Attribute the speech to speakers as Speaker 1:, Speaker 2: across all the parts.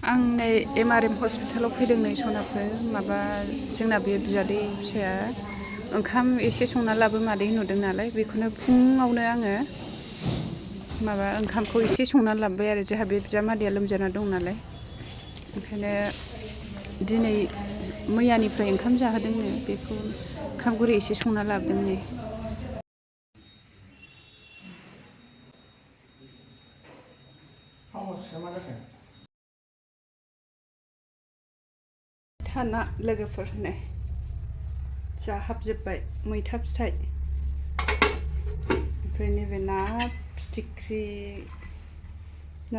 Speaker 1: आं नै MRM हस्पिटालाव फैदों नै सनाफोर माबा जोंना बे बियादै फिसाया ओंखाम एसे संना लाबो मादै नुदों नालाय बेखौनो फुङावनो आङो माबा ओंखामखौ एसे संना लाबोबाय आरो जोंहा बे बिजामादैया लोमजाना दं नालाय ओंखायनो दिनै मैयानिफ्राय ओंखाम जाहोदोंनो बेखौ ओंखाम गुरै एसे संना लाबोदों नै थाना लोगोफोर नै जाहाबजोब्बाय मैथा फिथाइ ओमफ्राय नैबे ना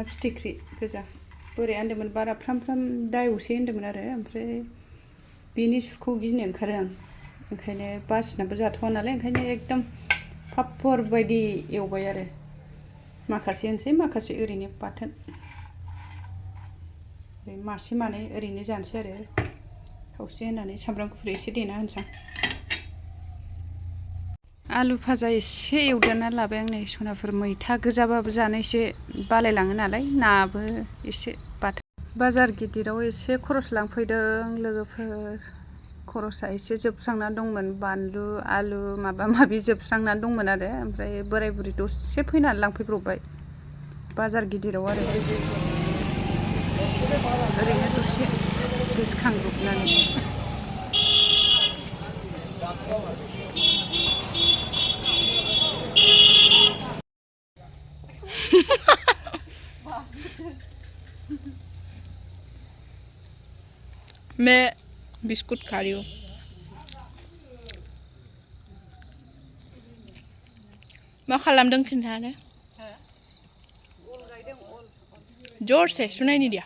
Speaker 1: फिथिख्रि गोजा बोरै होनदोंमोन बारा फ्राम फ्राम दायवसै होनदोंमोन आरो ओमफ्राय बेनि सुखौ गिनो ओंखारो आं ओंखायनो बासिनाबो जाथ'वा नालाय ओंखायनो एकदम पापर बायदि एवबाय आरो माखासे होनसै माखासे ओरैनो बाथोन मासे मानै ओरैनो जानोसै आरो खावसे होनानै सामब्राम गुफुर एसे देना होनोसै आलु भाजा एसे एवदेरना लाबाय आं नै सनाफोर मैथा गोजाबाबो जानो एसे बालायलाङो नालाय नाबो एसे बाथोन बाजार गिदिराव एसे खरस लांफैदों लोगोफोर खरसा एसे जोबस्रांना दंमोन बानलु आलु माबा माबि जोबस्रांना दंमोन आरो ओमफ्राय बोराय बुरि दसे फैनानै लांफैब्रबबाय बाजार गिदिराव आरो ओरैनो दसे गोसोखांब्रबनानै
Speaker 2: मैं बिस्कुट खा रही हूँ मा खालामदों खिन्थानो जोर से सुनाई नहीं दिया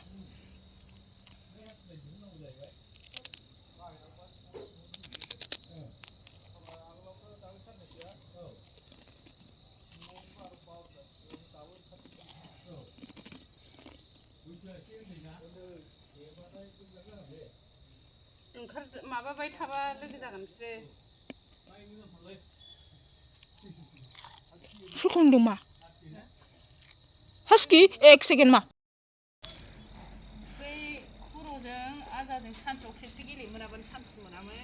Speaker 1: माबाबाय थाबा लोगो जागोन बिसोरो
Speaker 2: सोरखौ मा हस्की एक सेकेंड मा
Speaker 1: बै खर'जों आजाजों सानसेयाव खेबसे गेलेनो मोनाबानो सानसे मोनामोन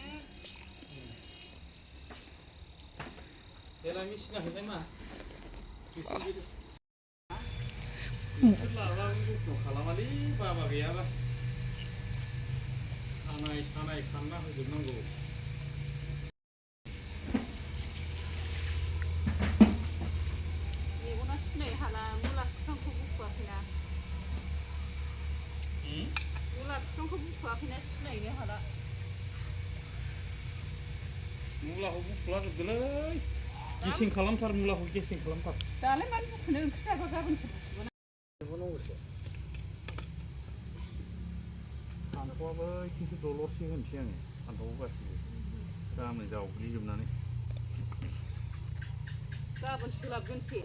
Speaker 3: खेला मिसिनाखै मा बिसोर लाब्लाबो जथ्न' खालामालै बाबा गैयाबा सानाय खानना होजोबनांगौ
Speaker 1: मेगना सिनाय हाला मुला बिफांखौ बुखुआखैना मुला बिफांखौ बुखुआखैना सिनायनो हाला
Speaker 3: मुलाखौ बुखुला जोबदोलै गेसें खालामथार मुलाखौ गेसें खालामथार
Speaker 1: दालाय मानो बुखुनो ओंख्रि जाबा गाबोनफोर बुखुगोन
Speaker 3: फान्थावआबो खिन्थु दलरसे होनोसै आङो फान्थावखौ गासिबो गाबोन जावग्लिजोबनानै
Speaker 1: गाबोन सोलाबगोनसो